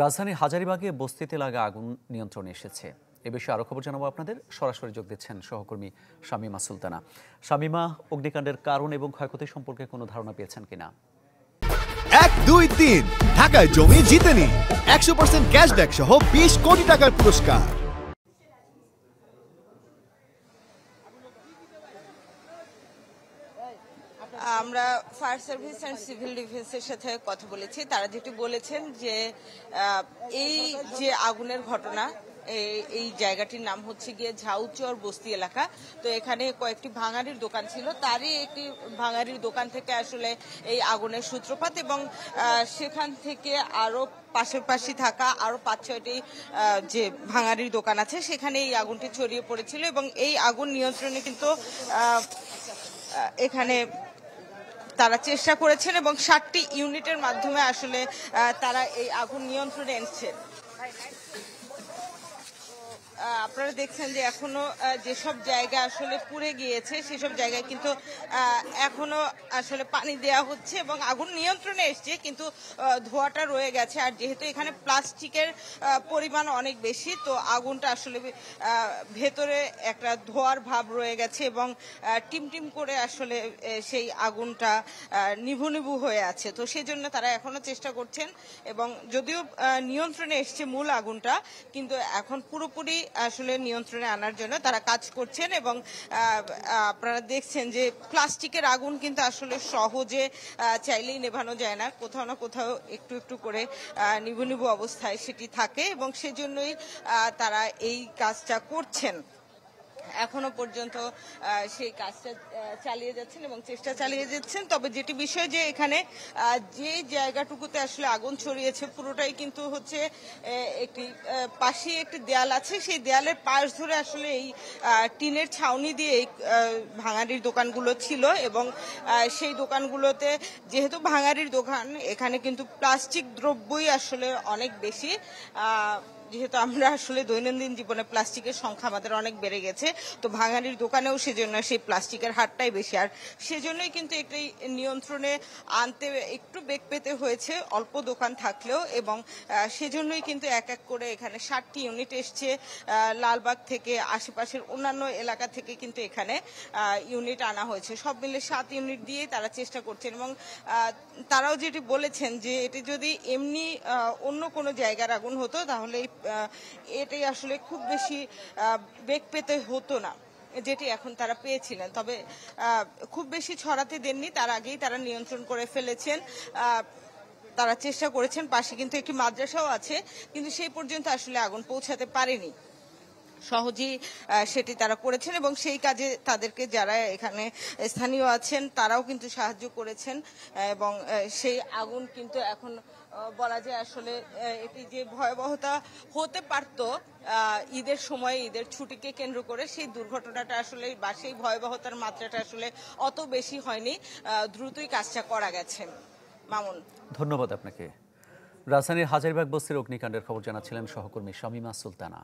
রাজধানীর হাজারীবাগে বস্তিতে লাগা আগুন নিয়ন্ত্রণে এসেছে। এ বিষয়ে আরো খবর জানাবো আপনাদের। সরাসরি যোগ দিচ্ছেন সহকর্মী শামীমা সুলতানা। শামীমা, অগ্নিকাণ্ডের কারণ এবং ক্ষয়ক্ষতি সম্পর্কে কোনো ধারণা পেয়েছেন কিনা? 1, 2, 3 ঢাকায় জমি জিতে নিন 100% ক্যাশব্যাক সহ 20 কোটি টাকার পুরস্কার। আমরা ফায়ার সার্ভিস অ্যান্ড সিভিল ডিফেন্সের সাথে কথা বলেছি। তারা যেটি বলেছেন যে এই যে আগুনের ঘটনা, এই জায়গাটির নাম হচ্ছে গিয়ে ঝাউচর বস্তি এলাকা। তো এখানে কয়েকটি ভাঙাড়ির দোকান ছিল, তারই একটি ভাঙাড়ির দোকান থেকে আসলে এই আগুনের সূত্রপাত, এবং সেখান থেকে আরো পাশাপাশি থাকা আরো 5-6টি যে ভাঙাড়ির দোকান আছে সেখানে এই আগুনটি ছড়িয়ে পড়েছিল, এবং এই আগুন নিয়ন্ত্রণে কিন্তু এখানে তারা চেষ্টা করেছেন এবং 7টি ইউনিটের মাধ্যমে আসলে তারা এই আগুন নিয়ন্ত্রণে এনেছেন। আপনারা দেখছেন যে এখনো যেসব জায়গা আসলে পুড়ে গিয়েছে সেসব জায়গায় কিন্তু এখনো আসলে পানি দেওয়া হচ্ছে এবং আগুন নিয়ন্ত্রণে এসছে, কিন্তু ধোঁয়াটা রয়ে গেছে। আর যেহেতু এখানে প্লাস্টিকের পরিমাণ অনেক বেশি, তো আগুনটা আসলে ভেতরে একটা ধোঁয়ার ভাব রয়ে গেছে এবং টিম করে আসলে সেই আগুনটা নিভু নিভু হয়ে আছে। তো সেই জন্য তারা এখনো চেষ্টা করছেন, এবং যদিও নিয়ন্ত্রণে এসছে মূল আগুনটা, কিন্তু এখন পুরোপুরি আসলে নিয়ন্ত্রণে আনার জন্য তারা কাজ করছেন। এবং আপনারা দেখছেন যে প্লাস্টিকের আগুন কিন্তু আসলে সহজে চাইলেই নেভানো যায় না, কোথাও না কোথাও একটু একটু করে নিভু নিভু অবস্থায় সেটি থাকে, এবং সেজন্যই তারা এই কাজটা করছেন। এখনো পর্যন্ত সেই কাজটা চালিয়ে যাচ্ছেন এবং চেষ্টা চালিয়ে যাচ্ছেন। তবে যেটি বিষয় যে এখানে যে জায়গাটুকুতে আসলে আগুন ছড়িয়েছে পুরোটাই কিন্তু হচ্ছে একটি পাশে একটি দেয়াল আছে, সেই দেয়ালের পাশ ধরে আসলে এই টিনের ছাউনি দিয়ে এই ভাঙাড়ির দোকানগুলো ছিল, এবং সেই দোকানগুলোতে যেহেতু ভাঙাড়ির দোকান, এখানে কিন্তু প্লাস্টিক দ্রব্যই আসলে অনেক বেশি। যেহেতু আমরা আসলে দৈনন্দিন জীবনে প্লাস্টিকের সংখ্যা আমাদের অনেক বেড়ে গেছে, তো ভাঙাড়ির দোকানেও সেজন্য সেই প্লাস্টিকের হারটাই বেশি। আর সেজন্যই কিন্তু একটি নিয়ন্ত্রণে আনতে একটু বেগ পেতে হয়েছে, অল্প দোকান থাকলেও, এবং সেজন্যই কিন্তু এক এক করে এখানে 7টি ইউনিট এসছে লালবাগ থেকে, আশেপাশের অন্যান্য এলাকা থেকে কিন্তু এখানে ইউনিট আনা হয়েছে। সব মিলে 7 ইউনিট দিয়ে তারা চেষ্টা করছেন, এবং তারাও যেটি বলেছেন যে এটি যদি এমনি অন্য কোনো জায়গার আগুন হতো তাহলে এটাই আসলে খুব বেশি বেগ পেতে হতো না, যেটি এখন তারা পেয়েছিলেন। তবে খুব বেশি ছড়াতে দেননি, তার আগেই তারা নিয়ন্ত্রণ করে ফেলেছেন। তারা চেষ্টা করেছেন, পাশে কিন্তু একটি মাদ্রাসাও আছে, কিন্তু সেই পর্যন্ত আসলে আগুন পৌঁছাতে পারেনি। সহজেই সেটি তারা করেছেন, এবং সেই কাজে তাদেরকে যারা এখানে স্থানীয় আছেন তারাও কিন্তু সাহায্য করেছেন, এবং সেই আগুন কিন্তু এখন বলা যায় আসলে এটি যে ভয়াবহতা হতে পারত ঈদের সময়, ঈদের ছুটিকে কেন্দ্র করে, সেই দুর্ঘটনাটা আসলে বা সেই ভয়াবহতার মাত্রাটা আসলে অত বেশি হয়নি, দ্রুতই কাজটা করা গেছে। মামুন, ধন্যবাদ আপনাকে। রাজধানীর হাজারীবাগ বস্তির অগ্নিকাণ্ডের খবর জানাচ্ছিলেন সহকর্মী শামীমা সুলতানা।